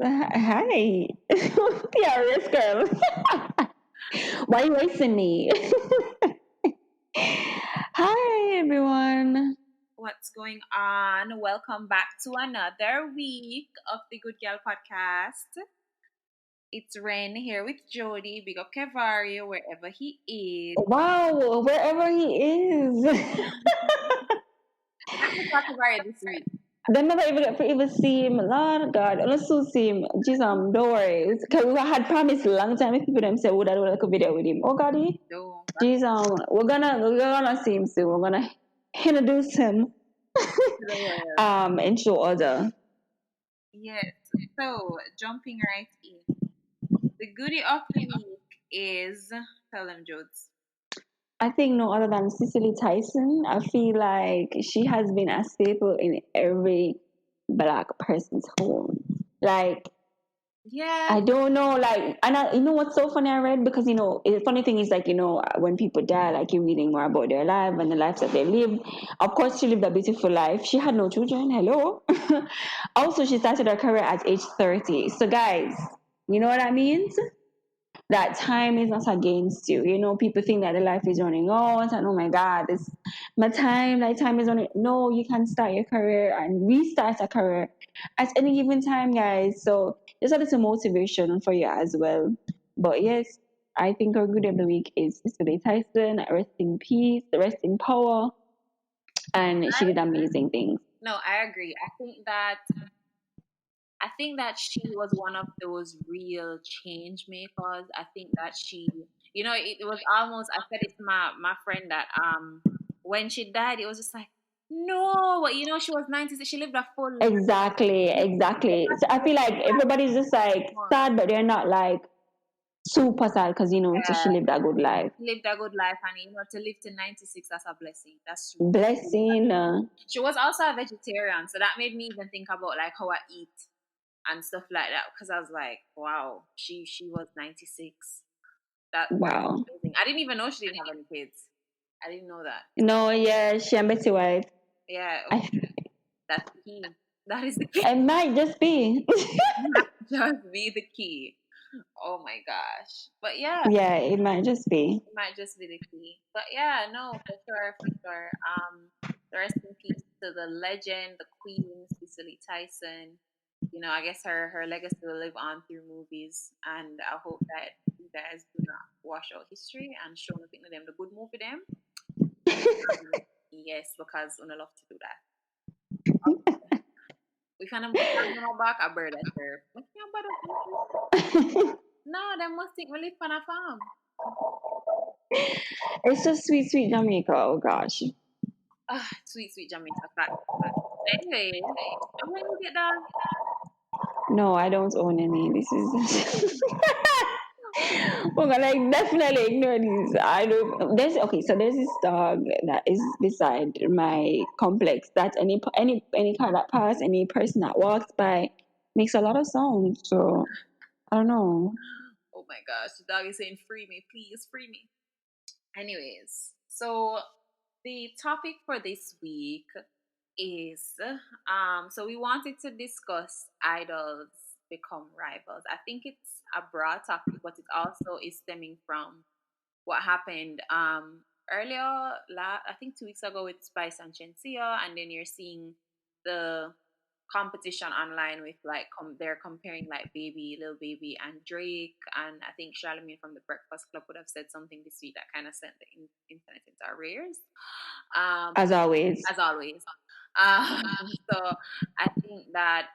Hi. PRS girl. Why you wasting me? Hi, everyone. What's going on? Welcome back to another week of the Goodgal podcast. It's Ren here with Jody. Big up Kevario wherever he is. Wow, wherever he is. Let me talk Kevario this week. They never even get to even see him. Lord God, let's still see him. Jeez, don't worry. Because we had promised a long time if people them say, would I do like a video with him? Oh, God, No. jeez, we're gonna see him soon. We're gonna introduce him and show other. Yes. So, jumping right in. The goodie of the week is, tell them, Jodes. I think no other than Cicely Tyson. I feel like she has been a staple in every black person's home. Like, Yeah. I don't know, like, and you know what's so funny I read? Because, the funny thing is, like, when people die, like, you're reading more about their life and the lives that they live. Of course, she lived a beautiful life. She had no children. Hello. Also, she started her career at age 30. So, guys, you know what I mean? That time is not against you. People think that the life is running out and oh my God, this my time, like time is running. No, you can start your career and restart a career at any given time, guys. So there's a little motivation for you as well. But yes, I think our good of the week is Cicely Tyson. Rest in peace, rest in power. And she did amazing things. No, I agree. I think that she was one of those real change makers. I think that it was almost. I said it to my friend that when she died, it was just like no, but she was 96. She lived a full life. Exactly. So I feel like everybody's just like sad, but they're not like super sad because so she lived a good life. Lived a good life, and to live to 96, that's a blessing. That's true. Blessing. She was also a vegetarian, so that made me even think about like how I eat and stuff like that because I was like, wow, she was 96. That's Wow. amazing. I didn't even know she didn't have any kids. I didn't know that. No, yeah, she and Betty White. Yeah, I, that's the key. That is the key. it might just be. Just be the key. Oh my gosh. But yeah, Yeah, it might just be. it might just be the key. But yeah, no, for sure, for sure. Rest in peace to the legend, the queen, Cicely Tyson. I guess her legacy will live on through movies, and I hope that you guys do not wash out history and show nothing to them the good movie them. Yes, because we love to do that. We kind of back a bird at her. No, they must think we live on a farm. It's just sweet, sweet Jamaica. Oh gosh. Sweet, sweet Jamaica. Fact. Anyway, I'm gonna get down. No, I don't own any. This is. We're gonna definitely ignore these. I don't. There's okay. So there's this dog that is beside my complex. That any car that pass, any person that walks by, makes a lot of sound. So I don't know. Oh my gosh, the dog is saying, "Free me, please, free me." Anyways, so the topic for this week is so we wanted to discuss idols become rivals. I think it's a broad topic, but it also is stemming from what happened earlier I think 2 weeks ago with Spice and Shensia, and then you're seeing the competition online with like they're comparing like baby Lil Baby and Drake, and I think Charlamagne from the Breakfast Club would have said something this week that kind of sent the internet into our rears, As always. as always. um, so I think that's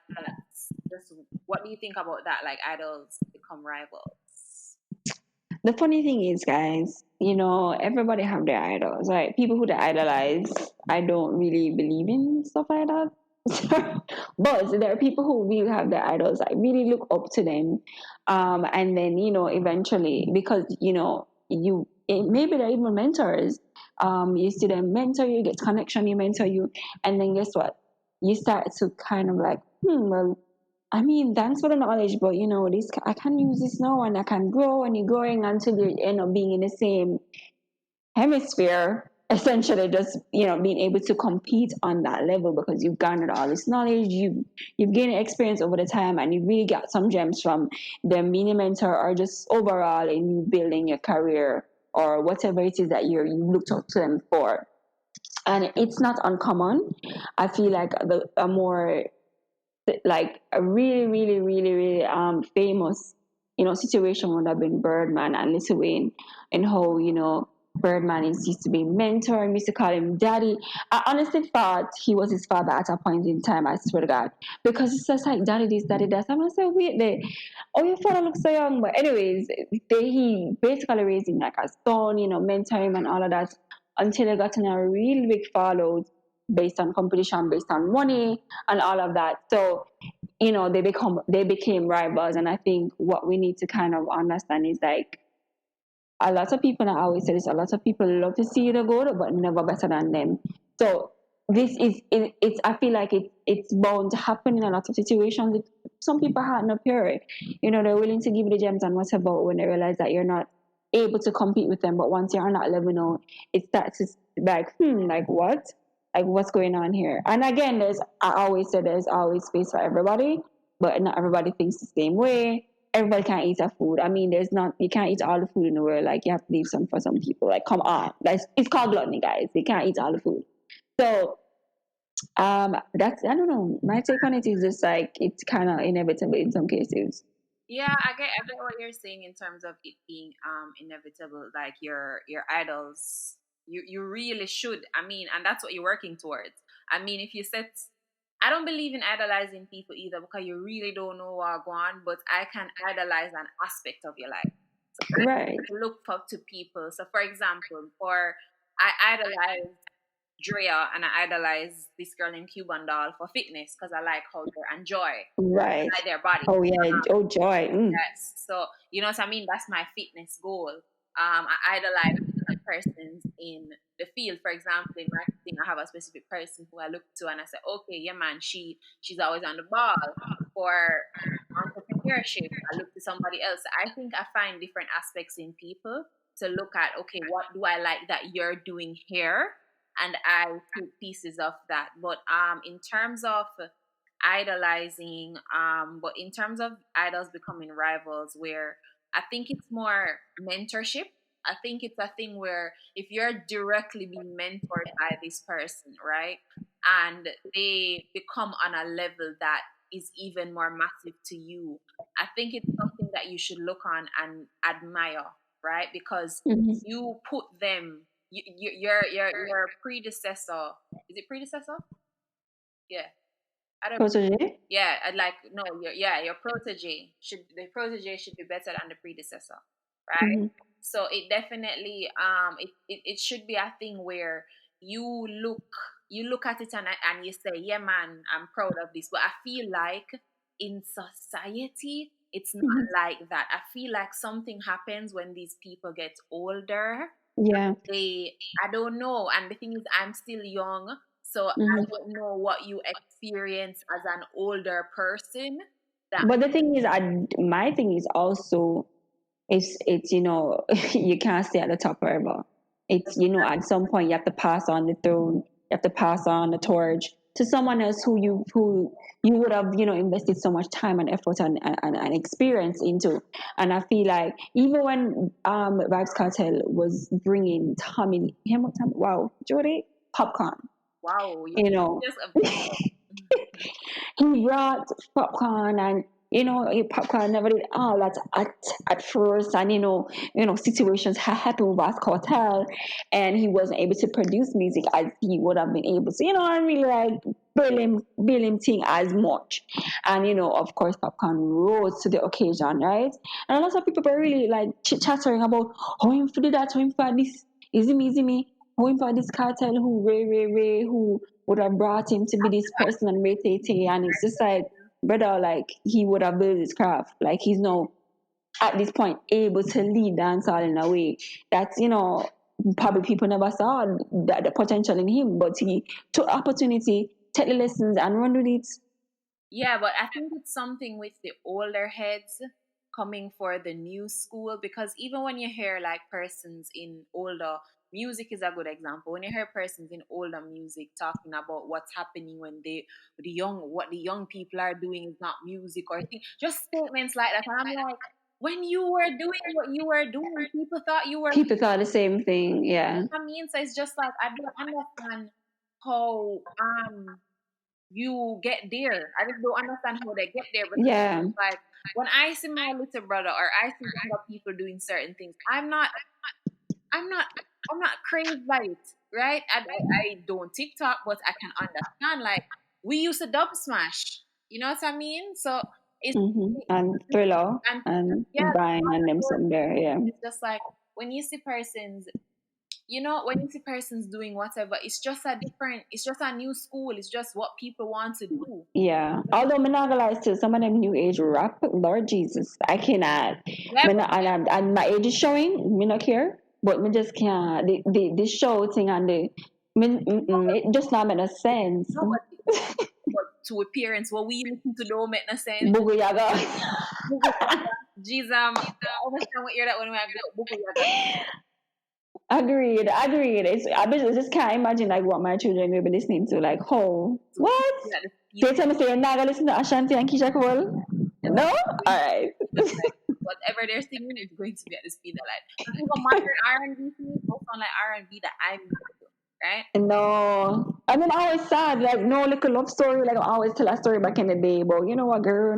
just, what do you think about that, like idols become rivals? The funny thing is, guys, everybody have their idols, right? People who they idolize, I don't really believe in stuff like that. But there are people who really have their idols. I really look up to them, and then eventually, because maybe they're even mentors. You see them mentor you, get connection, you mentor you, and then guess what? You start to kind of like, well, I mean, thanks for the knowledge, but this I can use this now, and I can grow, and you're growing until you end up being in the same hemisphere. essentially just being able to compete on that level because you've garnered all this knowledge, you've gained experience over the time, and you really got some gems from them being a mentor or just overall in you building your career or whatever it is that you looked up to them for. And it's not uncommon. I feel like a more like a really, really, really, really famous, situation would have been Birdman and Little Wayne, and how Birdman used to be mentor, and used to call him daddy. I honestly thought he was his father at a point in time. I swear to God, because it's just like daddy this, daddy that. I'm gonna say wait there. Oh, your father looks so young, but anyways, he basically raised him like a son, mentor him and all of that until they got in a real big fallout based on competition, based on money and all of that. So, they became rivals. And I think what we need to kind of understand is like a lot of people, and I always say this, a lot of people love to see the good, but never better than them. So it's I feel like it's bound to happen in a lot of situations. Some people had no pure, they're willing to give you the gems and whatever when they realize that you're not able to compete with them. But once you're on that level now, it starts to like, like what? Like what's going on here? And again, I always say there's always space for everybody, but not everybody thinks the same way. Everybody can't eat a food. I mean, you can't eat all the food in the world. Like you have to leave some for some people. Like come on, it's called gluttony, guys. They can't eat all the food. So that's, I don't know. My take on it is just like it's kind of inevitable in some cases. Yeah, I get what you're saying in terms of it being inevitable. Like your idols, you really should. I mean, and that's what you're working towards. I mean, if you set, I don't believe in idolizing people either because you really don't know what going on. But I can idolize an aspect of your life. So Right. I look up to people. So for example, for I idolize Drea and I idolize this girl named Cuban Doll for fitness because I like how they enjoy Right. like their body. Oh yeah. Oh joy. Yes. So you know what I mean? That's my fitness goal. I idolize different persons in the field. For example, in marketing, I have a specific person who I look to and I say, okay, yeah, man, she's always on the ball. For entrepreneurship, I look to somebody else. I think I find different aspects in people to look at. Okay, what do I like that you're doing here? And I take pieces of that. But in terms of idolizing, but in terms of idols becoming rivals, where I think it's more mentorship. I think it's a thing where if you're directly being mentored by this person, right, and they become on a level that is even more massive to you, I think it's something that you should look on and admire, right? Because Mm-hmm. you put them, your predecessor. Is it predecessor? Yeah, I don't. Protege. Yeah, I'd like no. Your protege should the protege should be better than the predecessor, right? Mm-hmm. So it definitely it should be a thing where you look you look at it and you say, yeah, man, I'm proud of this. But I feel like in society, it's not Mm-hmm. like that. I feel like something happens when these people get older. Yeah. I don't know. And the thing is, I'm still young, so I Mm-hmm. don't know what you experience as an older person. That But the thing is, my thing is also, it's you can't stay at the top forever. It's at some point you have to pass on the throne, you have to pass on the torch to someone else who you would have invested so much time and effort and experience into. And I feel like even when Vibes Cartel was bringing wow, Jody, popcorn, wow, you you know just he brought popcorn, and popcorn never did all that at first. And situations had happened with Vast Cartel, and he wasn't able to produce music as he would have been able to. I really like bill him thing as much. And of course popcorn rose to the occasion, right? And a lot of people were really like chattering about how him for that, how him for this, is me how him for this cartel who Ray who would have brought him to be this person and Ray. And it's just like, brother, like he would have built his craft. Like he's now at this point able to lead dancehall in a way that's probably people never saw the potential in him, but he took opportunity, take the lessons, and run with it. yeah, but I think it's something with the older heads coming for the new school, because even when you hear like persons in older music is a good example. When you hear persons in older music talking about what's happening when the young what the young people are doing is not music or just statements like that, and I'm like, when you were doing what you were doing, people thought you were. People thought the same thing. Yeah. I mean, so it's just like I don't understand how you get there. I just don't understand how they get there, because Yeah. like when I see my little brother or I see younger people doing certain things, I'm not I'm not crazed by it, right? I don't TikTok, but I can understand. Like we used to dub smash, you know what I mean? So it's And Thriller and and yeah, Vine and them some there. Yeah. it's just like when you see persons, when you see persons doing whatever, it's just a new school. It's just what people want to do. Yeah. Although I'm not gonna lie to some of them new age rap, Lord Jesus, I cannot. Yeah, Me not, and my age is showing. Me not care, but me just can't. The show thing and it just not make no sense. no, but to appearance, what we listen to don't make no sense. Bugu yaga. Jeez, almost time we hear that when we go Buku Yaga. Agreed. Agreed. I just can't imagine like what my children will be listening to. Like, oh, So what? yeah, the speed, They tell me say you're not gonna listen to Ashanti and Keisha Cole. you know, No. All right. just like whatever they're singing is going to be at the speed of light. But even modern R&B to me, don't sound like R&B that I'm used to, right? No. I mean, I always sad, like, no little love story. Like, I always tell a story back in the day about, you know, a girl.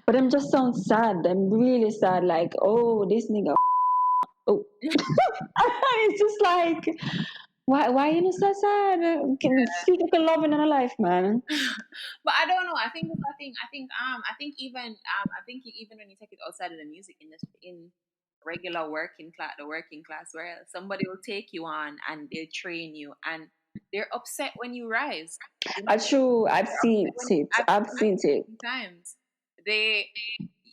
But I'm just sound sad. I'm really sad. Like, oh, this nigga. Oh. It's just like, why you not so sad? Can speak of love in our life, man. But I don't know. I think even when you take it outside of the music industry, in regular working class world, somebody will take you on and they'll train you, and they're upset when you rise. You know, True. I've they're seen upset when it. I've I've seen seen it. it times. They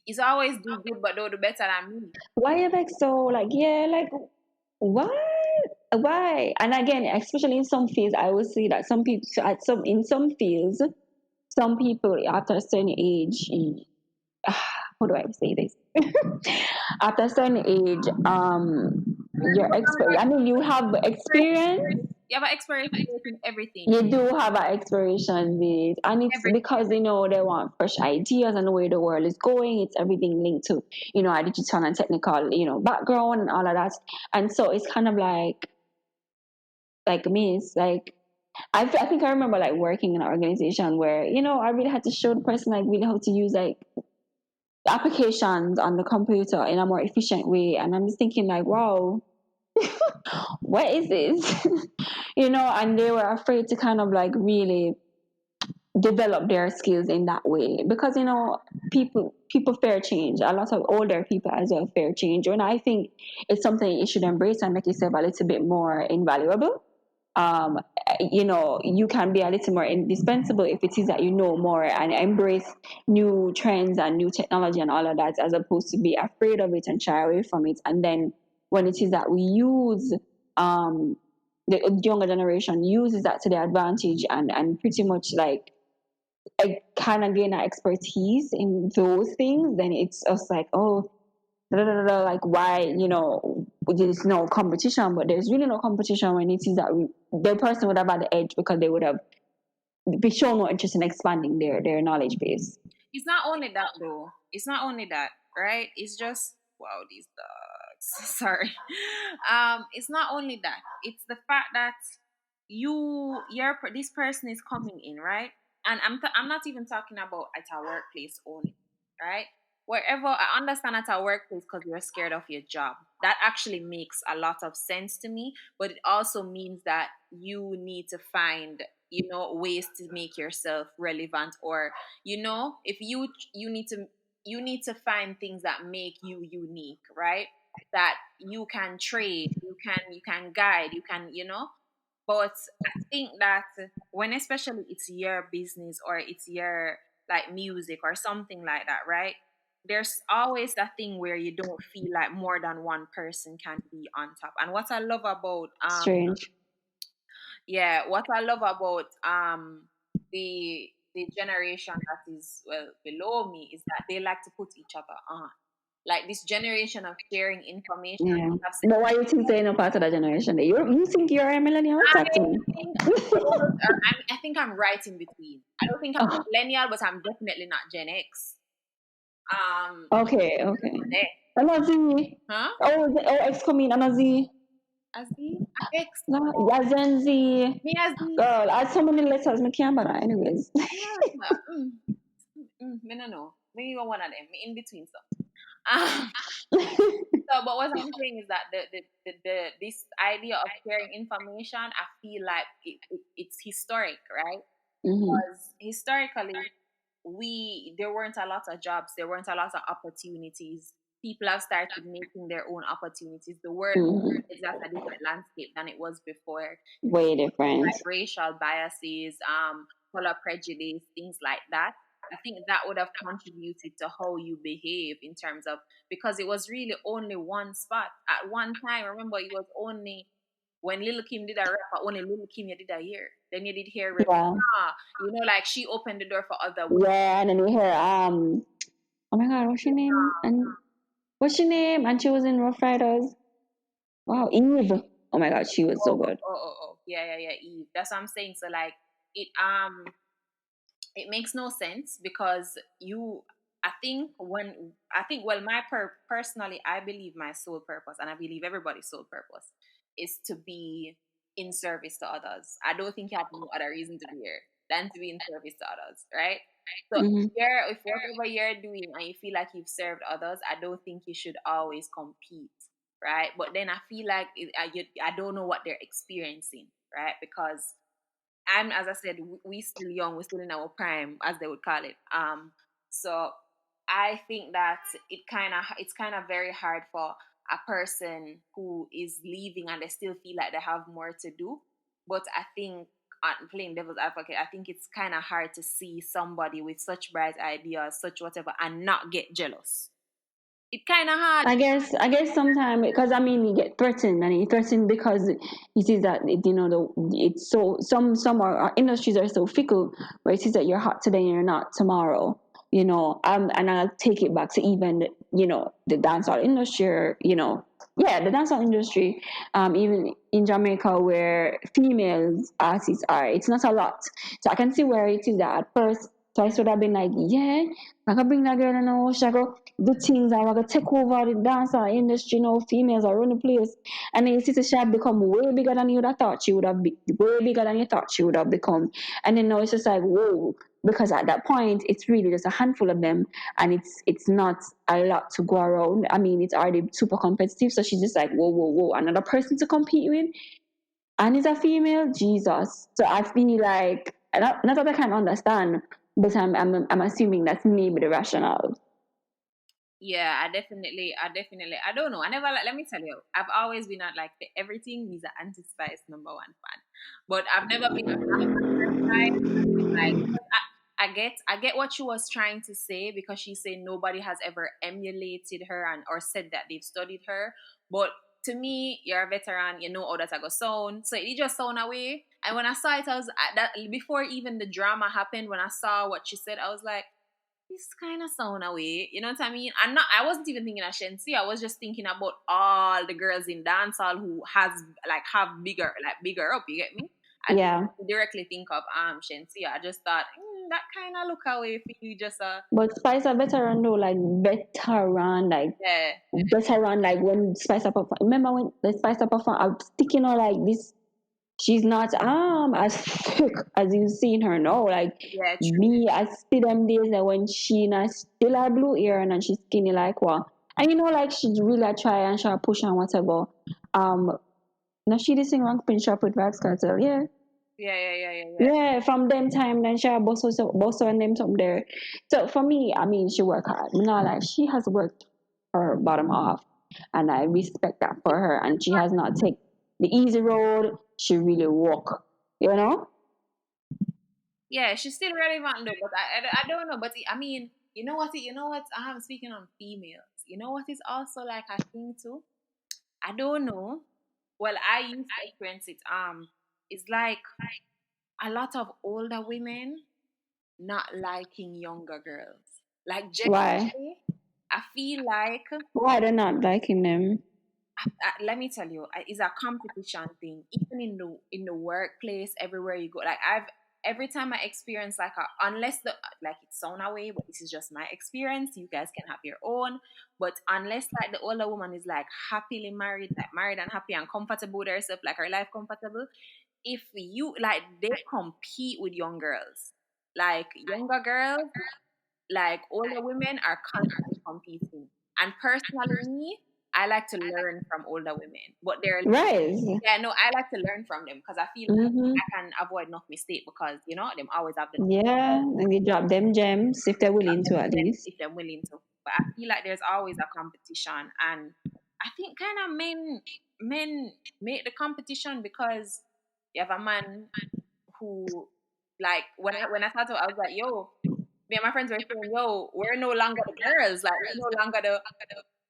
It's always do good, but do better than me. Why you like so like yeah like why and again especially in some fields I will see that some people at some in some fields some people after a certain age how do I say this after a certain age your I mean you have experience. You have an expiration date in everything. You do have an expiration date, and it's Everything. because they want fresh ideas and the way the world is going. It's everything linked to a digital and technical background and all of that. And so it's kind of like me. It's like I think I remember like working in an organization where I really had to show the person like really how to use like applications on the computer in a more efficient way. And I'm just thinking like, wow, what is this? And they were afraid to kind of like really develop their skills in that way because people fear change. A lot of older people as well fear change, and I think it's something you should embrace and make yourself a little bit more invaluable. um you can be a little more indispensable if it is that you know more and embrace new trends and new technology and all of that, as opposed to be afraid of it and shy away from it. And then when it is that we use the younger generation uses that to their advantage and pretty much like kind of gain expertise in those things, then it's just like, oh, like why, there's no competition, but there's really no competition when it is that the person would have had the edge because they would have be shown no interest in expanding their knowledge base. It's not only that though. It's not only that, right? It's just wow, these dogs. Sorry. It's not only that. It's the fact that this person is coming in, right? And I'm not even talking about at our workplace only, right? Wherever I understand at our workplace because you're scared of your job. That actually makes a lot of sense to me, but it also means that you need to find, ways to make yourself relevant, or if you need to find things that make you unique, right? That you can trade, you can guide, but I think that when especially it's your business or it's your like music or something like that, right? There's always that thing where you don't feel like more than one person can be on top. And what I love about Strange. yeah, what I love about the generation that is well below me is that they like to put each other on. like this generation of sharing information. Yeah. I've said, But why you think you're not part of that generation? You think you're a millennial? I Talk to me. think I think I'm right in between. I don't think I'm Oh, millennial, but I'm definitely not Gen X. okay, okay. Eh, Ano Z? huh? Oh, X coming, ano Z? Azi? X? No, yeah, Gen Z. Me Azi? Girl, I had so many letters, I can't bother. Anyways. Me no know. Me even one of them. Me in between stuff. Um, so, but what I'm saying is that the this idea of sharing information, I feel like it's historic, right? Mm-hmm. Because historically, there weren't a lot of jobs, there weren't a lot of opportunities. People have started making their own opportunities. The world Mm-hmm. is just a different landscape than it was before. Way different. Like racial biases, color prejudice, things like that. I think that would have contributed to how you behave in terms of, because it was really only one spot at one time. Remember, it was only when Lil Kim did a rap, only Lil Kim you did a year. Then you did hear Yeah. Rihanna, like she opened the door for other women. Yeah, and then we hear oh my god, what's your name? And what's your name? And she was in Rough Riders. Wow, Eve. Oh my god, she was so good. Yeah, yeah, yeah, Eve. That's what I'm saying. So like it it makes no sense because I think well personally I believe my sole purpose, and I believe everybody's sole purpose, is to be in service to others. I don't think you have no other reason to be here than to be in service to others, right? So Mm-hmm. if whatever you're doing and you feel like you've served others, I don't think you should always compete, right? But then I feel like I don't know what they're experiencing, right? Because as I said, we still young, we're still in our prime, as they would call it. So I think that it's kind of very hard for a person who is leaving and they still feel like they have more to do. But I think, playing devil's advocate, I think it's kind of hard to see somebody with such bright ideas, such whatever, and not get jealous. It's kind of hard. I guess sometimes because I mean he get threatened and he threatened because he sees that it's so some our industries are so fickle where it sees that you're hot today and you're not tomorrow. And I'll take it back to even the dancehall industry. Yeah, the dancehall industry. Even in Jamaica where females artists are, it's not a lot. So I can see where it is that at first. So I should have been like, yeah, I can bring that girl in the ocean, I go do things and we're gonna take over the dancer industry, females are running the place. And then you see the shop become way bigger than you would have thought she would have been, way bigger than you thought she would have become. And then now it's just like, whoa, because at that point it's really just a handful of them and it's not a lot to go around. I mean, it's already super competitive. So she's just like, whoa, whoa, whoa, another person to compete with and it's a female, Jesus. So I feel like not that I can understand, but I'm assuming that's maybe the rationale. Yeah, I don't know. I never like. Let me tell you, I've always been at like the everything. He's an anti-spice number one fan, but I've never been anti-spice. Like, 'cause I get what she was trying to say because she's saying nobody has ever emulated her and or said that they've studied her. But to me, you're a veteran. You know how that I go sound, so it just sound away. And when I saw it, I was that before even the drama happened. When I saw what she said, I was like, this kind of sound away. You know what I mean? I wasn't even thinking of Shensi. I was just thinking about all the girls in dancehall who have bigger up. You get me? I Yeah. didn't directly think of Shensi. I just thought that kind of look away for you. Just But Spice a veteran though, like yeah, veteran, like when Spice Up perform. Remember when the Spice Up perform? I'm sticking her like this. She's not as thick as you've seen her now. Like yeah, true. me, I see them days that when she not still had blue hair and then she's skinny like what. And like she really try and she push and whatever. Um, now she did sing wrong pinch up with Vibes Cartel, yeah. Yeah, yeah, yeah, yeah, yeah. Yeah, from them time, then she boss and them up there. So for me, I mean, she worked hard. Like she has worked her bottom off, and I respect that for her. And she has not take the easy road. She really walk. You know? Yeah, she's still relevant though, but I don't know. But I mean, you know what? You know what? I'm speaking on females. You know what is also like a thing too. I don't know. Well, I used to experience it. It's like a lot of older women not liking younger girls. Like Why? genuinely, I feel like Why they're not liking them? let me tell you, it's a competition thing. Even in the workplace, everywhere you go. Like every time I experience like unless the like it's sound away, but this is just my experience. You guys can have your own. But unless like the older woman is like happily married, like married and happy and comfortable with herself, like her life comfortable. If you like, they compete with young girls, like younger girls, like older women are constantly competing. And personally, me, I like to learn from older women, but they're Right. yeah, no, I like to learn from them because I feel like Mm-hmm. I can avoid enough mistake because them always have the Yeah, and they drop them gems if they're willing to, at least. if they're willing to. But I feel like there's always a competition, and I think kind of men make the competition because you have a man who like when I thought of, I was like, yo, me and my friends were saying, yo, we're no longer the girls, like we're no longer the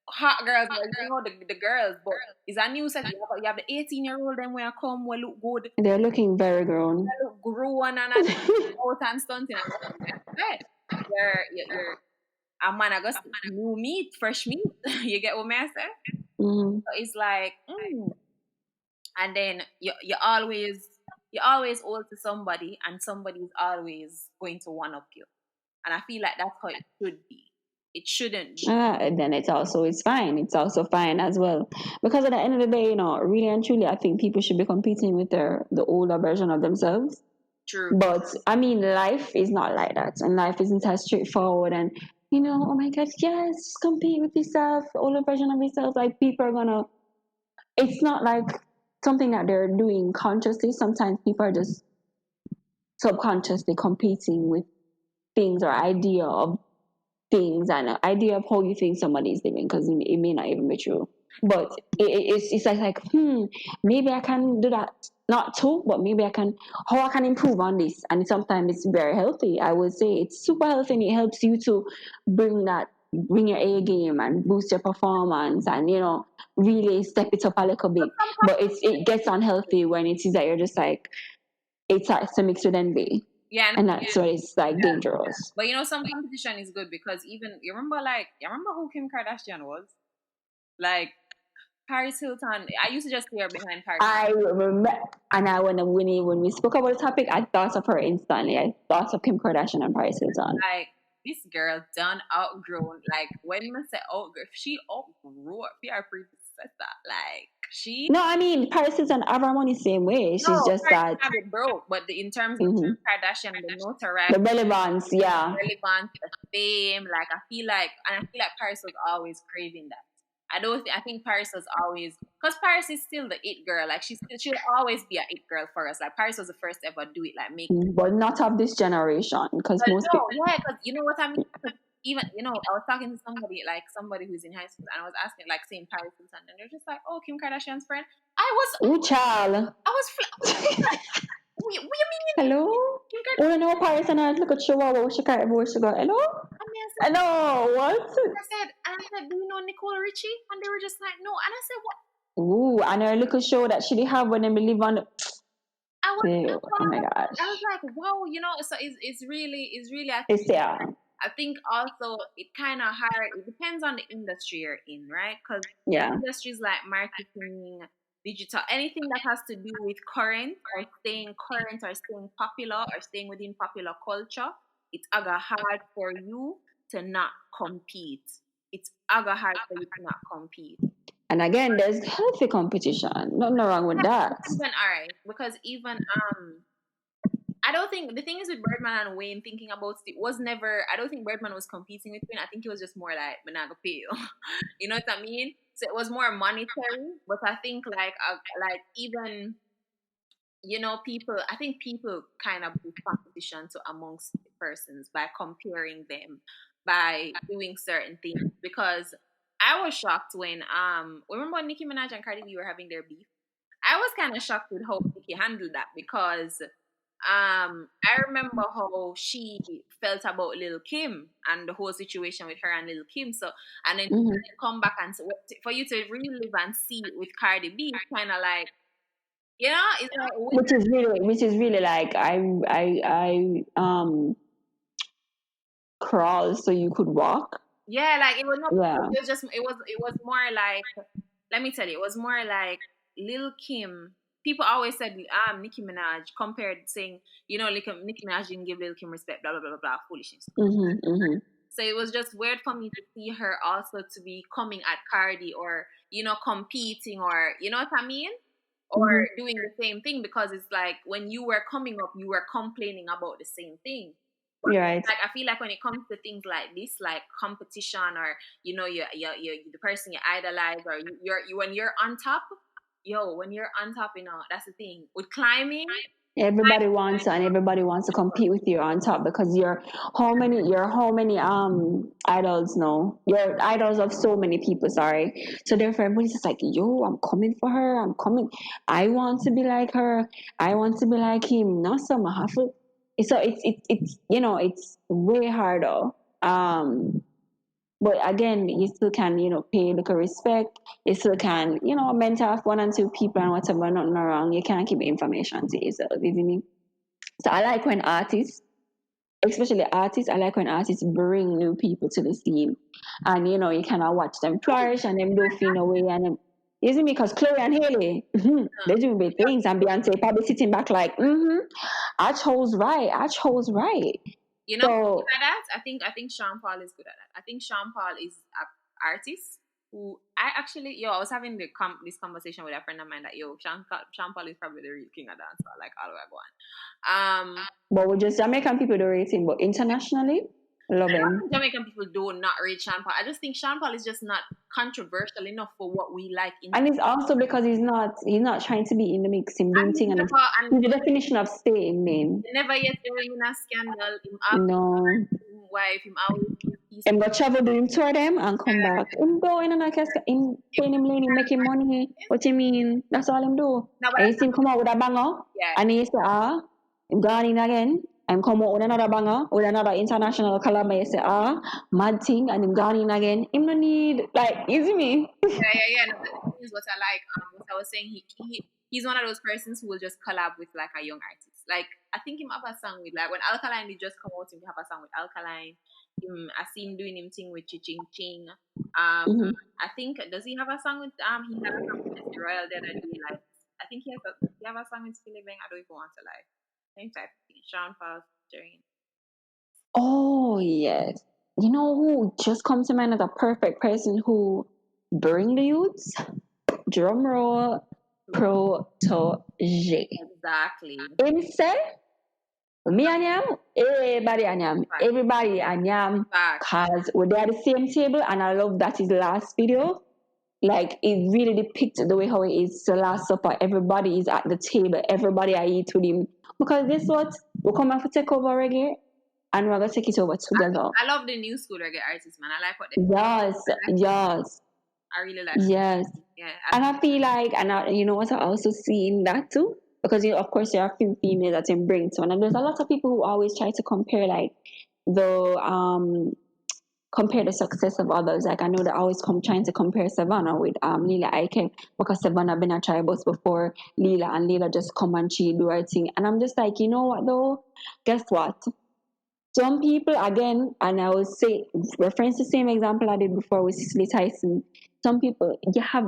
hot girls, like, the girls, but it's a new set. You have the 18-year-old them where come, we look good, They're looking very grown. they look grown and out and stunting, and I'm like, hey, you're a man, I guess new meat, fresh meat. You get what I say? Mm-hmm. So it's like, and then you always owe to somebody, and somebody's always going to one up you. And I feel like that's how it should be. It shouldn't be. And then it's fine. It's also fine as well. Because at the end of the day, really and truly, I think people should be competing with the older version of themselves. True. But I mean, life is not like that, and life isn't as straightforward. And oh my God, yes, compete with yourself, the older version of yourself. Like people are gonna. It's not like something that they're doing consciously. Sometimes people are just subconsciously competing with things or idea of things and an idea of how you think somebody's living, because it may not even be true. But it's like, maybe I can do that. Not too, but maybe how I can improve on this. And sometimes it's very healthy. I would say it's super healthy, and it helps you to bring your A game and boost your performance, and really step it up a little bit. But it gets unhealthy when it is that you're just like, it starts to mix with envy, Yeah, and that's what it's like yeah. dangerous. But some competition is good because even you remember who Kim Kardashian was? Like Paris Hilton. I used to just see her behind Paris. I remember, and when we spoke about the topic, I thought of her instantly. I thought of Kim Kardashian and Paris Hilton. Like this girl done outgrown. Like when I say outgrown, she outgrew her. PR predecessor. Like she No, I mean Paris Hilton have her money same way. no She's just Paris that have it broke, but in terms of mhm, Kardashian, the notoriety, the relevance, yeah. relevance, the fame. Like I feel like Paris was always craving that. I think Paris was always because Paris is still the it girl. Like she'll always be a it girl for us. Like Paris was the first to ever do it. Like make But not of this generation, because but most no, people. yeah, because you know what I mean. 'Cause even I was talking to somebody who's in high school, and I was asking like saying Paris and something, and they're just like, "Oh, Kim Kardashian's friend." I was, Oh, child. I was, like, what you mean? Hello. Kim Oh, Kardashian? you know Paris and I look at Chihuahua. Where she go? Hello. And I said, Hello. What? "Do you know Nicole Richie?" And they were just like, "No." And I said, "What?" Ooh, and her little show that she did have when they live on the. I Oh my was, gosh. I was like, "Wow," So it's really. It's yeah. I think also it kind of hard. It depends on the industry you're in, right? Because Yeah. industries like marketing, digital, anything that has to do with current or staying popular or staying within popular culture, it's aga hard for you to not compete. It's aga hard for you to not compete. And again, there's healthy competition. Nothing wrong with that. Even alright, because even I don't think the thing is with Birdman and Wayne thinking about it was never. I don't think Birdman was competing with Wayne. I think it was just more like "Me nah go pay you." You know what I mean? So it was more monetary. But I think like even people. I think people kind of put competition to amongst persons by comparing them by doing certain things because. I was shocked when remember when Nicki Minaj and Cardi B were having their beef. I was kind of shocked with how Nicki handled that because I remember how she felt about Lil Kim and the whole situation with her and Lil Kim. So, and then Hmm. come back and for you to relive and see it with Cardi B, it's kind of like, it's like Which is really like I crawl so you could walk. Yeah, like it was not. Yeah. It was just. It was more like. Let me tell you, it was more like Lil Kim. People always said Nicki Minaj compared saying, Nicki Minaj didn't give Lil Kim respect, blah blah blah blah blah, foolishness. Mhm. Mhm. So it was just weird for me to see her also to be coming at Cardi, or competing, or you know what I mean, or Mhm. doing the same thing, because it's like when you were coming up, you were complaining about the same thing. But You're right. like I feel like when it comes to things like this, like competition, or you the person you idolize, or when you're on top, when you're on top, that's the thing with climbing. Everybody wants and everybody wants to compete with you on top because you're how many idols now. You're idols of so many people, sorry. So therefore everybody's just like, yo, I'm coming for her, I'm coming. I want to be like her, I want to be like him. Not some I have to. So it's way harder. But again, you still can, pay little respect. You still can, mentor off one and two people and whatever, nothing wrong. You can't keep information to yourself, isn't it? So I like when artists, especially artists, I like when artists bring new people to the scene. And, you cannot watch them flourish and them do feel away and them, isn't it? Because Chloe and Haley, they do big things. And Beyonce probably sitting back like, I chose right. I chose right. Who's So, good at that? I think Sean Paul is good at that. I think Sean Paul is an artist who I actually I was having this conversation with a friend of mine that Sean Paul is probably the real king of dancehall, like all the way going. but we're just Jamaican people do rating, but internationally, love I don't him. think Jamaican people do not rate Sean Paul. I just think Sean Paul is just not controversial enough for what we like in. And it's also because he's not trying to be in the mix, him And doing thing, and and he's the definition of staying in. never yet going in a scandal. Him have No. him wife. Him always keep peace. Him go travel doing tour them and come back. Him go in and I guess him Him, paying him lady making money. What you mean? That's all him do. no, but And you see him come out with a banger yeah. and he say, him gone in again. And come out with another banger with another international collab and you say, mad thing and him gone in again. Him no need like you see me? Yeah. No, but the thing is, what I like, what I was saying, he's one of those persons who will just collab with like a young artist. Like I think him have a song with like when Alkaline did just come out, him have a song with Alkaline. I see him doing him thing with Ching Ching. Mm-hmm. I think does he have a song with he had a song with Mr. Royal the other day. Like I think he have a song with Philly Bang. I don't even want to lie. Same type of thing. Sean Paul featuring. Oh yes. You know who just comes to mind as a perfect person who bring the youths? Drum roll protege. Exactly. Him say, me and him, everybody and him, Fact. everybody and him, Fact. cause we're there at the same table, and I love that his last video. Like it really depicted the way how it is the Last Supper. Everybody is at the table. Everybody I eat with him. Because this what we come and take over reggae, and we're gonna take it over together. I love the new school reggae artists, man. I like what they. Yes, I like what yes, I really like. yes. Yeah. And I feel like, you know what, I also see in that too, because of course there are a few females that can bring to, and there's a lot of people who always try to compare like the compare the success of others. Like I know they always come trying to compare Savannah with Lila Ike because Savannah been a tribus before Lila, and Lila just come and she do her thing, and I'm just like, you know what though? Guess what? Some people, again, and I will say, reference the same example I did before with Cicely Tyson. Some people have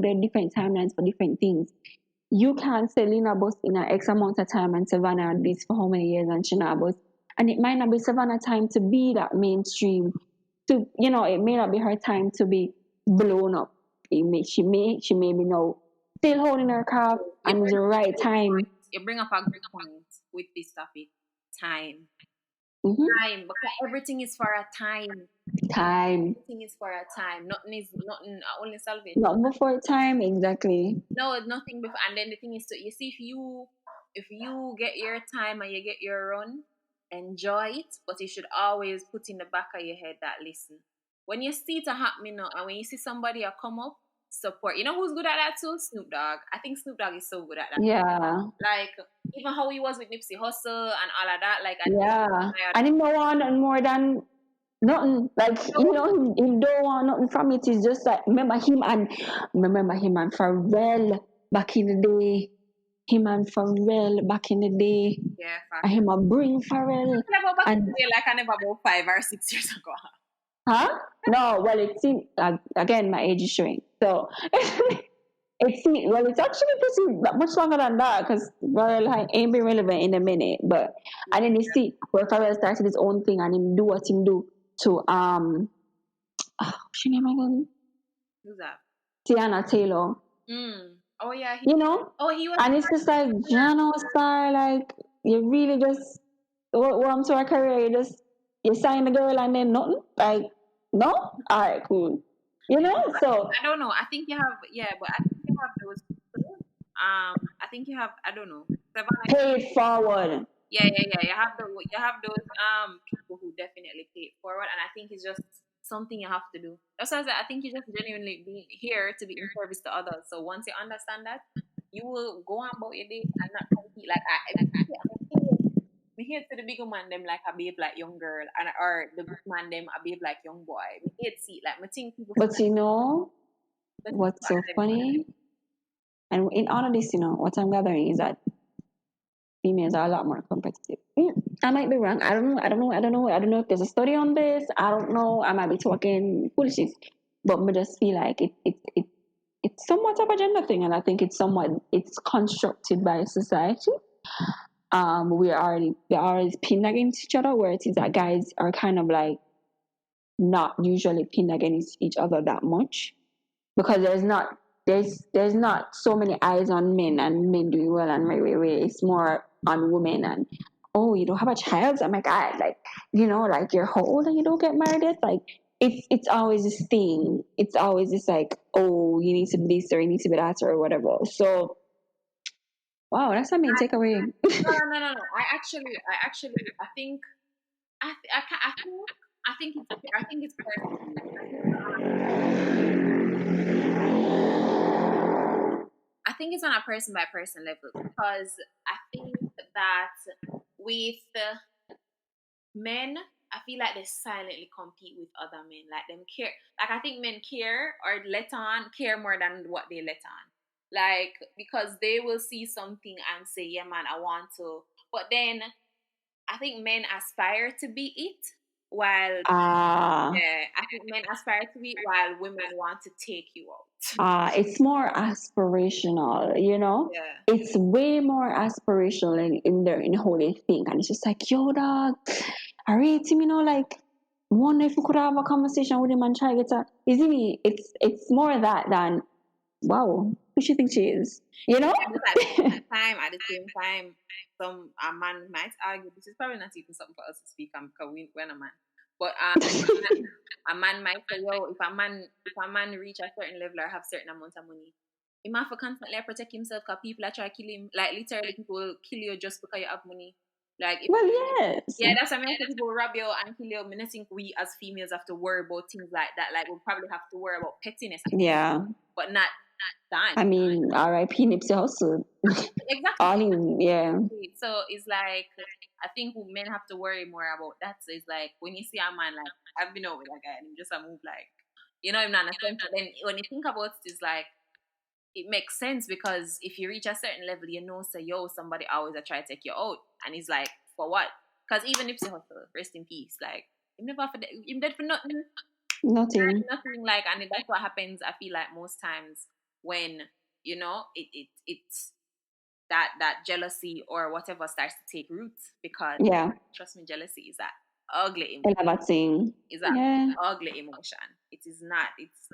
their different timelines for different things. You can't say Lena Bus in an X amount of time and Savannah at least for how many years and Shana Bus. And it might not be Savannah time to be that mainstream. It may not be her time to be blown up. She may be now still holding her craft You and it's bring the up a right good time. point. You bring up a good point with this topic. Time. Mm-hmm. Time. Because everything is for a time. Time. Everything is for a time. Nothing only salvation. Not before time, exactly. No, nothing before. And then the thing is, to you see, if you get your time and you get your run, enjoy it. But you should always put in the back of your head that, listen, when you see it happening now, and when you see somebody come up, support. You know who's good at that too? Snoop Dogg. I think Snoop Dogg is so good at that. Yeah. Like even how he was with Nipsey Hussle and all of that. Like I Yeah. admire And him don't want nothing more than nothing. Like, him don't want nothing from it. It's just like remember him and Pharrell back in the day. Him and Pharrell back in the day. yeah, fact. And him a bring Pharrell. I never back in And the day, like I never about 5 or 6 years ago. Huh? No, well, it's again, my age is showing. So it's actually pretty much longer than that because well, I ain't been relevant in a minute. But Yeah. and then you see where Pharrell started his own thing and him do what him do to what's her name again? Who's that? Tiana Taylor. Mm. Oh yeah. You know, He was. and it's just like Jano Star, like you really just want to a career, you sign the girl and then nothing. Like, no? Alright, cool. You know? So I don't know. I think you have, yeah, but I think you have those people. I think you have, I don't know. Savannah, pay it forward. yeah, yeah, yeah. You have those people who definitely pay it forward, and I think it's just something you have to do. That's why I said I think you just genuinely be here to be in service to others. So once you understand that, you will go on about your day and not compete. Like I hate to the bigger man them like I behave like young girl, and or the big man them I behave like young boy. Me hate see like me think people But you know but what's so funny? And in all of this, what I'm gathering is that females are a lot more competitive. I might be wrong. I don't know if there's a study on this. I don't know. I might be talking foolishness. But I just feel like it's somewhat of a gender thing, and I think it's constructed by society. We're already pinned against each other, where it is that guys are kind of like not usually pinned against each other that much because there's not so many eyes on men and men doing well and way. It's more on women and oh, you don't have a child. Oh my god, like like you're how old and you don't get married yet? Like it's always this thing. It's always this like, oh, you need to be this or you need to be that or whatever. So wow, that's a main takeaway. No. I think I think it's personal. I think it's on a person by person level because I think that with men, I feel like they silently compete with other men. Like them care. Like I think men care or let on care more than what they let on. Like because they will see something and say, "Yeah, man, I want to." But then I think men aspire to be it, while Ah. yeah, I think men aspire to be it, while women want to take you out. It's more aspirational. Yeah. It's way more aspirational in how they think, and it's just like, yo, dog, I rate him, like. Wonder if we could have a conversation with him and try to get a. Isn't he? It's more that than wow. Who she think she is? You know? And just at the same time, some a man might argue, this is probably not even something for us to speak on because we're a man. But a man might say, yo, if a man reach a certain level or have certain amount of money, he might have to constantly protect himself because people are trying to kill him. Like literally, people will kill you just because you have money. Like if Well, yes. yeah, that's what I mean. People will rob you and kill you. I mean, I think we as females have to worry about things like that. Like we'll probably have to worry about pettiness, Yeah. but not that. I mean, R.I.P. Nipsey Hussle. Exactly. All in, yeah. So it's like I think men have to worry more about that. So it's like when you see a man like I've been out with a guy and him just a move like I'm not understand. But then when you think about it, it's like it makes sense because if you reach a certain level, say yo somebody always a try to take you out, and he's like for what? Because even if Hustle, rest in peace, like him dead for nothing, Nothing. nothing like, and that's what happens. I feel like most times when it's that jealousy or whatever starts to take roots because Yeah. trust me, jealousy is that ugly I emotion. love that thing. Is that Yeah. ugly emotion. It is not. It's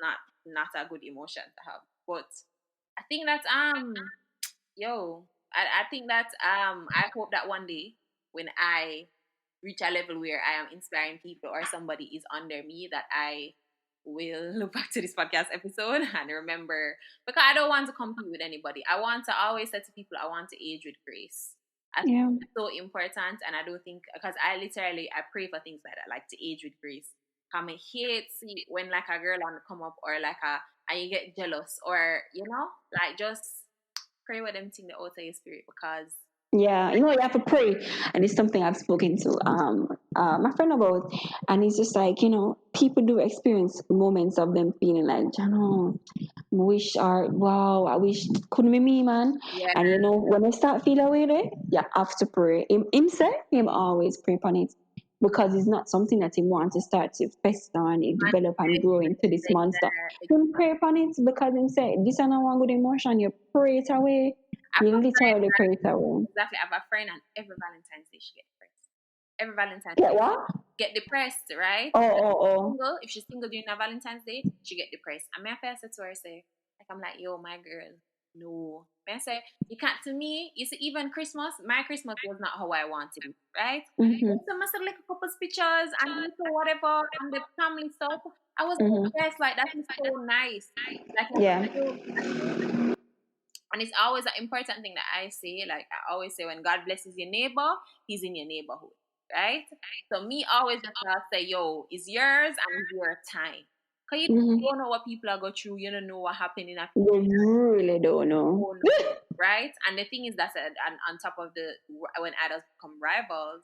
not a good emotion to have. But I think that I think that I hope that one day when I reach a level where I am inspiring people or somebody is under me that I will look back to this podcast episode and remember because I don't want to compete with anybody. I want to always say to people I want to age with grace. I think Yeah. it's so important and I don't think because I pray for things like that, like to age with grace. Come I hate see when like a girl on come up or like a and you get jealous or like just pray with them thing the outer your spirit because Yeah, you have to pray, and it's something I've spoken to my friend about, and it's just like people do experience moments of them feeling like, wish or wow, I wish couldn't be me, man. yeah. And when they start feeling away there, you have to pray. Him say him always pray on it. because it's not something that he wants to start to fester and it develop and grow into this monster. Him pray upon it because him say this is not one good emotion. You pray it away. I have You a friend literally pray it away. exactly. I have a friend, and every Valentine's Day she get depressed. Every Valentine's Get Day what? get depressed, right? Oh, oh, oh. Single, if she's single during a Valentine's Day, she get depressed. And my first said to her, say, like I'm like, yo, my girl, no. I say, you can't to me, you see, even Christmas, my Christmas was not how I wanted it, right? Mm-hmm. So I said like a couple pictures and little whatever and the family stuff. I was like, Mm-hmm. yes, like that is so nice. Like Yeah. I feel and it's always an important thing that I say. Like I always say, when God blesses your neighbor, He's in your neighborhood, right? So me always just say, yo, it's yours and it's your time. Cause you Mm-hmm. don't know what people are going through. You don't know what happened in a You really don't know. own, right? And the thing is that and on top of the when adults become rivals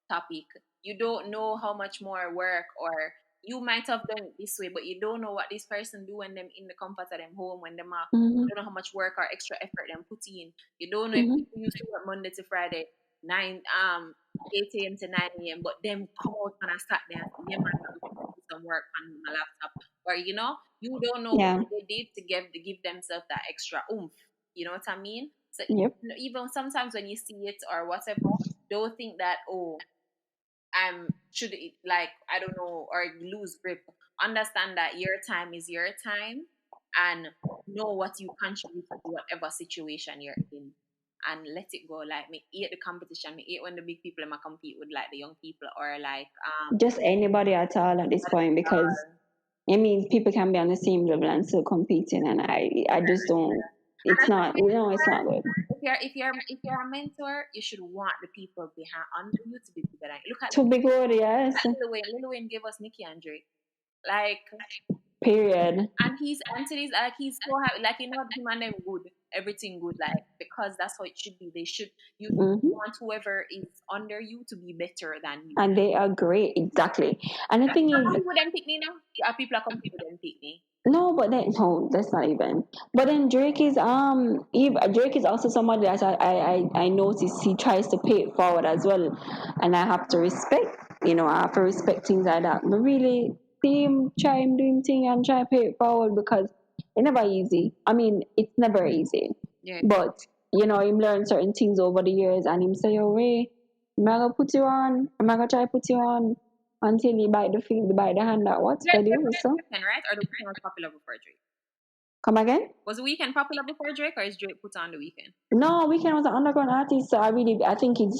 topic, you don't know how much more work or you might have done it this way, but you don't know what this person do when them in the comfort of them home when them are Mm-hmm. you don't know how much work or extra effort them put in. You don't know if Mm-hmm. people used to work Monday to Friday, 8 a.m. to 9 a.m. But them come out and I start there and say, yeah man, I'm going to do some work on my laptop. Or you don't know what Yeah. they did to give themselves that extra oomph. You know what I mean? So Yep. even sometimes when you see it or whatever, don't think that should it, like I don't know or lose grip. Understand that your time is your time, and know what you contribute to whatever situation you're in, and let it go. Like me hate the competition. Me hate when the big people am compete with like the young people or like Just anybody at all at this point because it means people can be on the same level and still competing, and I just don't. and It's as a not. It's mentor, not good. if you're a mentor, you should want the people behind under you to be bigger than you. Look at Too big word, yes. Lil Wayne. Lil Wayne gave us Nicki and Drake. Like, Period. and he's so happy. Like, him and them good. Everything good. Like, because that's how it should be. You Hmm. want whoever is under you to be better than you. And they are great, exactly. And the thing is, Some people them pick me now. People are come people them pick me. no, but then no, that's not even. But then Drake is also somebody that I notice he tries to pay it forward as well, and I have to respect. I have to respect things like that. But really, see him try him doing thing and try to pay it forward because it's never easy. I mean, it's never easy. Yeah. But him learn certain things over the years, and him say, "Oh, Ray, I'm not gonna put you on. I'm not gonna try to put you on until you bite the feet, bite the hand. That what Drake they do represents so." Weekend, right? Or the Weekend was popular before Drake? Come again? Was the Weekend popular before Drake, or is Drake put on the Weekend? No, Weekend was an underground artist, so I think it's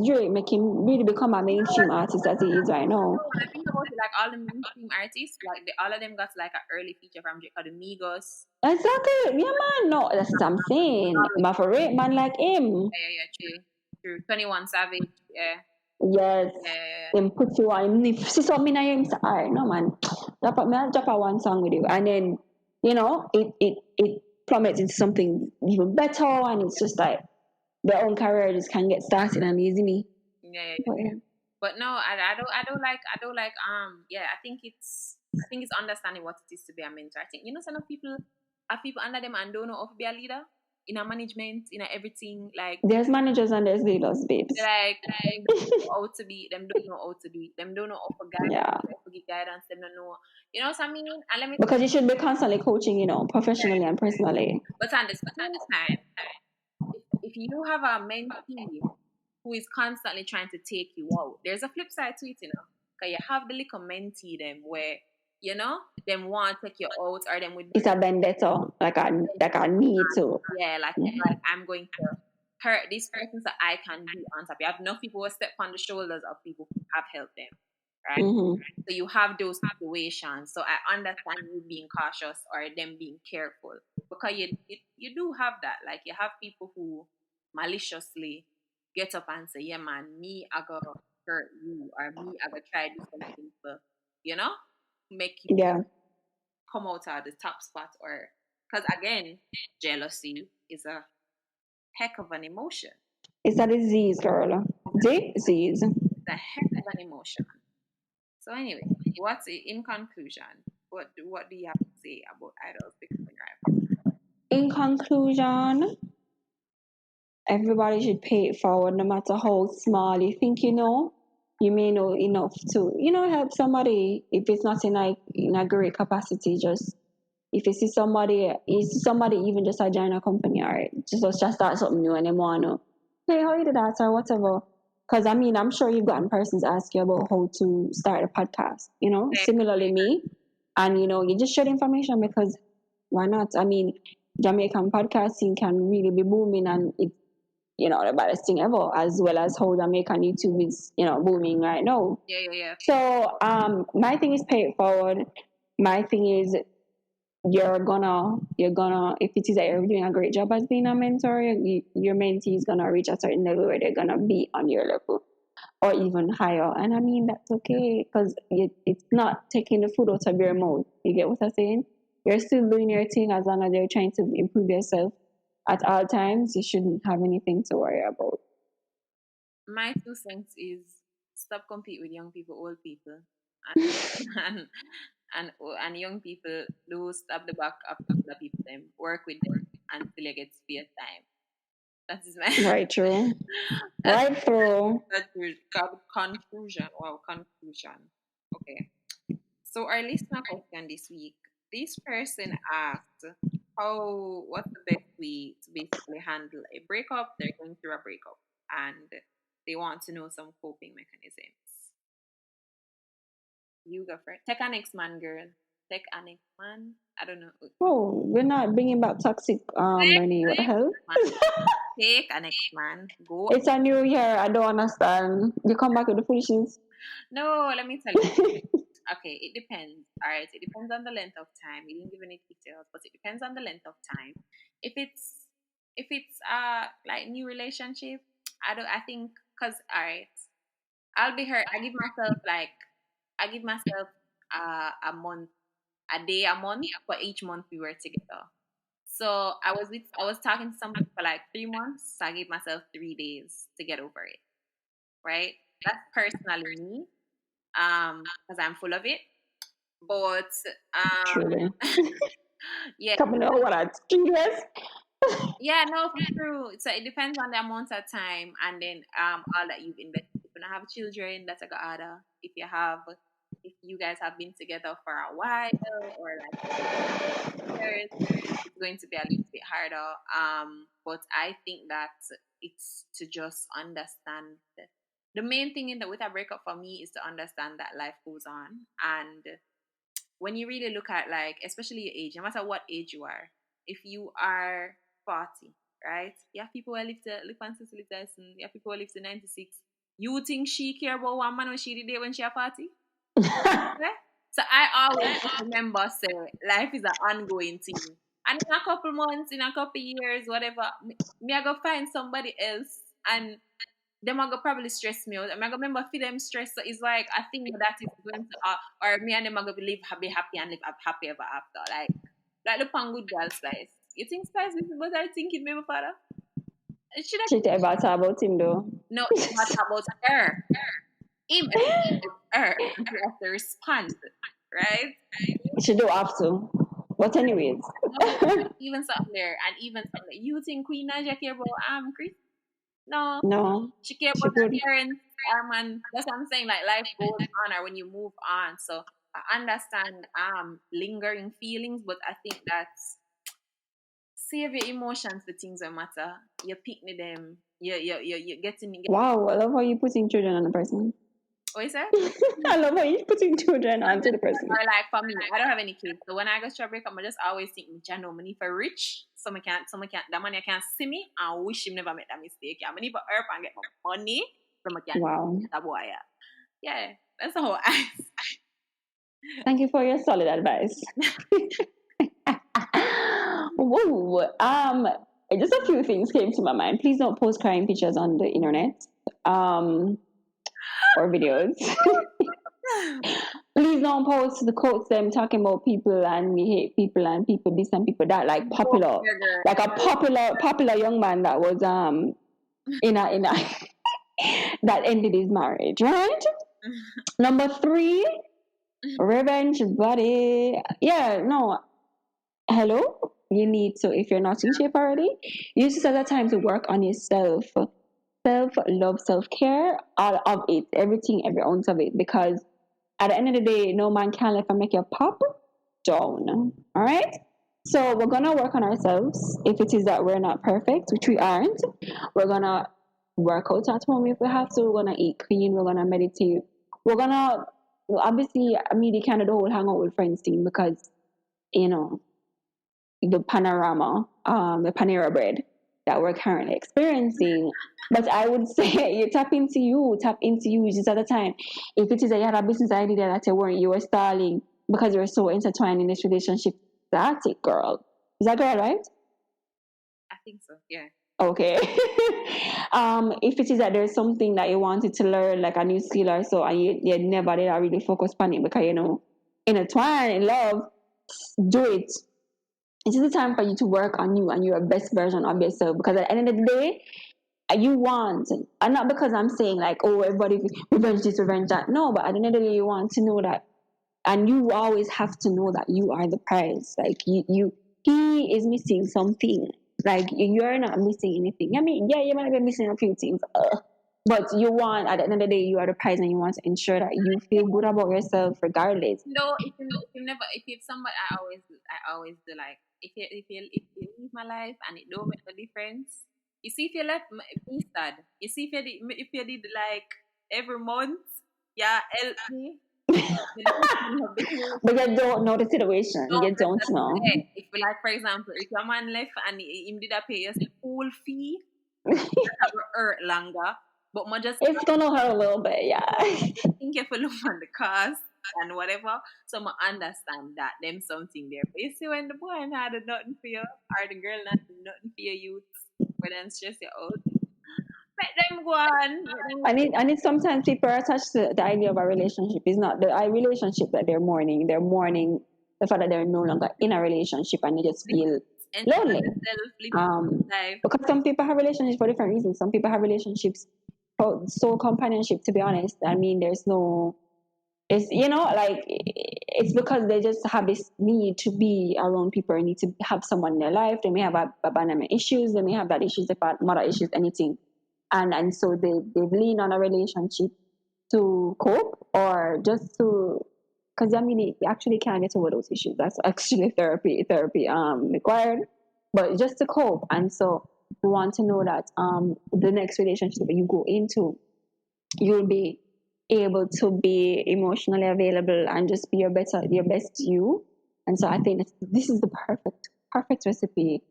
Drake make him really become a mainstream artist as he is right now. No, when I think about it, like all the mainstream artists, like all of them got like an early feature from Drake, or the Migos. Exactly, yeah, man. No, that's what I'm saying. But for rate man like him, Yeah, true. True. 21 Savage. Yeah. yes, Yeah. him put you on. If see something in him, say, alright, no man, drop a one song with you, and then it plummets into something even better, and it's just like their own career just can get started and easy me. Yeah. But yeah. But no, I don't like yeah, I think it's understanding what it is to be a mentor. I think some of people have people under them and don't know how to be a leader in a management, in a everything. Like There's managers and there's leaders, babes. them don't know how to be them don't know how to do it. Them don't know how to guide Yeah. to give guidance, them don't know. You know what I mean? And let me Because you should be constantly coaching, professionally and personally. but at the same time, if you have a mentee who is constantly trying to take you out, there's a flip side to it, Because you have the little mentee them where, them want to take you out or them with It's a vendetta, like I need to. yeah, like I'm going to hurt this person so I can be on top. You have enough people who step on the shoulders of people who have helped them, right? Mm-hmm. So you have those situations. So I understand you being cautious or them being careful because you do have that. Like you have people who maliciously get up and say, "Yeah, man, me I go hurt you or me I go try to do something to, you know, make you Yeah. come out of the top spot." Or because again, jealousy is a heck of an emotion. It's a disease, girl. Disease. It's a heck of an emotion. So anyway, in conclusion? What do you have to say about idols becoming rivals? In conclusion, everybody should pay it forward no matter how small you think you know. you may know enough to, help somebody if it's not in a great capacity. Just if you see somebody even just join a company or just start something new and they want to, hey, how you do that or whatever. Because I mean, I'm sure you've gotten persons ask you about how to start a podcast. Like, Similarly me, and you just share the information because why not? I mean, Jamaican podcasting can really be booming, and it's the baddest thing ever, as well as how Jamaican YouTube is booming right now. yeah, yeah, yeah. So my thing is pay it forward. My thing is you're gonna if it is that you're doing a great job as being a mentor, your mentee is gonna reach a certain level where they're gonna be on your level or even higher. And I mean that's okay because it's not taking the food out of your mouth. You get what I'm saying? You're still doing your thing as long as you're trying to improve yourself at all times. You shouldn't have anything to worry about. My 2 cents is stop compete with young people, old people, and and and young people do stop the back of the people. Them work with them until you get spare time. That is my Right through. that's Right through. conclusion. Wow, conclusion. Okay. So our listener question this week. This person asked, "How? What's the best way to basically handle a breakup? They're going through a breakup, and they want to know some coping mechanisms." You go first. Take an ex man, girl. Take an ex man. I don't know. Oh, we're not bringing back toxic Renee. What the Take hell? man. Take an ex man. Go. It's a new year. I don't understand. You come back with the foolishness. No, let me tell you. Okay, it depends. All right, it depends on the length of time. We didn't give any details, but it depends on the length of time. If it's like new relationship, I think because all right, I'll be hurt. I give myself a month, a day, a month for each month we were together. So I was talking to somebody for like 3 months. So I gave myself 3 days to get over it. Right? That's personally me. Because I'm full of it. But Truly. yeah, Coming over what I dress. yeah, no, for true. So it depends on the amount of time and then all that you've invested. If you don't have children, that's a good order. If you guys have been together for a while or like years, it's going to be a little bit harder. But I think that it's to just understand. The main thing in the with a breakup for me is to understand that life goes on, and when you really look at like especially your age, no matter what age you are, if you are 40, right? You have people who live to live on Cicely Tyson, you have people who live to 96. You think she care about one man when she did it when she a 40? Yeah? So I always just remember say life is an ongoing thing. And in a couple months, in a couple years, whatever, me I go find somebody else and them are gonna probably stress me out. I'm gonna remember feel them stress. So it's like I think that is going to or me and them are gonna live be happy and live happy ever after. Like look on Goodgal Spice. You think Spice is what I think it maybe father? Should I She tell about him though. no it's not about her. Him it's about her. And she has to respond. Right? She do have to. But anyways. No, but even something there and even something there. You think Queen Naja care about Chris? No. No. She care She about her good. parents, and that's what I'm saying. Like life goes on, or when you move on. So I understand lingering feelings, but I think that's save your emotions for things that matter. You picnic them. You getting. Wow, I love how you putting children on the person. What is that? I love how you putting children onto the person. Or like for me, I don't have any kids, so when I go to a breakup, I just always think, "Jano, money for rich, someone can't, that money can't see me, and wish him never make that mistake. Yeah, money for herb and get my money, someone can't Wow. that boy. Yeah, that's the whole I Thank you for your solid advice. Whoa. Just a few things came to my mind. Please don't post crying pictures on the internet. Or videos. Please don't post the quotes them talking about people and we hate people and people this and people that like go popular. here, girl. Like a popular young man that was in a that ended his marriage, right? Number three, revenge body. Yeah, no. Hello? You need to, if you're not in shape already, use this as a time to work on yourself. self love, self care, all of it, everything, every ounce of it. Because at the end of the day, no man can let and make you pop down. All right. So we're gonna work on ourselves. If it is that we're not perfect, which we aren't, we're gonna work out at home if we have to. We're gonna eat clean. We're gonna meditate. We're gonna obviously media kind of the whole hang out with friends thing because you know the panorama, the Panera bread that we're currently experiencing. But I would say you tap into you just at the time. If it is that you had a business idea that you were stalling because you're so intertwined in this relationship, that's it, girl. Is that girl, right? I think so. Yeah. Okay. If it is that there's something that you wanted to learn, like a new skill or so, and you never did really focus on it because intertwined in love, do it. It is the time for you to work on you and your best version of yourself because at the end of the day, you want, and not because I'm saying like, oh, everybody revenge this, revenge that. No, but at the end of the day, you want to know that, and you always have to know that you are the prize. Like he is missing something. Like you're not missing anything. I mean, yeah, you might be missing a few things, but you want at the end of the day, you are the prize, and you want to ensure that you feel good about yourself regardless. No, if you never if somebody I always do like if you leave my life and it don't make a difference. You see if you left me sad. You see if you did like every month, yeah, help me. You know, have been here. But you don't know the situation. No, You but don't that's know. it. If like for example, if your man left and him did a pay a school fee, that will hurt longer. But my just It's gonna hurt a little bit, yeah. think if you look on the cost and whatever, so I understand that them something there. But you see when the boy not do nothing for you, or the girl not do nothing for your youth, but then stress you out, let them go on. Let them go. And it sometimes people are attached to the idea of a relationship. It's not the relationship that they're mourning. They're mourning the fact that they're no longer in a relationship and they just feel Enjoy lonely. yourself, live Um, life. because some people have relationships for different reasons. Some people have relationships for sole companionship. To be honest, I mean, there's no, it's like it's because they just have this need to be around people and need to have someone in their life. They may have abandonment issues. They may have that issues, about mother issues, anything, and so they've leaned on a relationship to cope or just to, because I mean you actually can't get over those issues. That's actually therapy required, but just to cope. And so we want to know that the next relationship that you go into, you'll be able to be emotionally available and just be your best you. And so I think this is the perfect recipe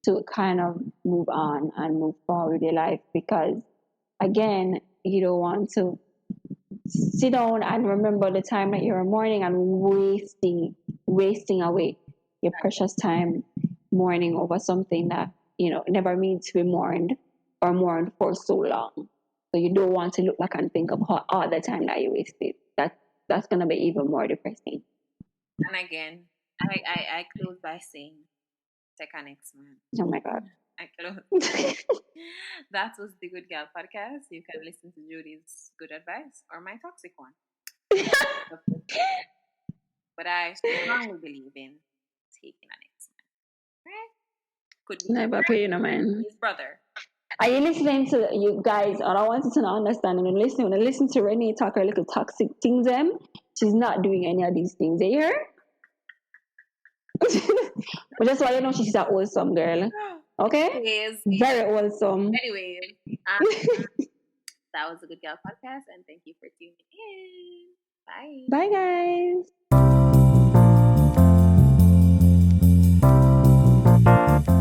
to kind of move on and move forward with your life, because again, you don't want to sit down and remember the time that you're mourning and wasting away your precious time mourning over something that never meant to be mourned or mourned for so long. So you don't want to look back and think of all the time that you wasted. That's gonna be even more depressing. And again, I close by saying, take an next man. Oh my god. I close. That was the Good Gal podcast. You can listen to Judy's good advice or my toxic one. But I strongly believe in taking an ex man. Right? Could be Never pay no man. his brother. Are you listening to you guys? And I want you to understand when I listen to Renee talk her little toxic things, she's not doing any of these things. You hear? But that's why you know she's a wholesome girl. Okay? Anyways, Very wholesome. anyways, that was a Good Gal podcast, and thank you for tuning in. Bye. Bye guys.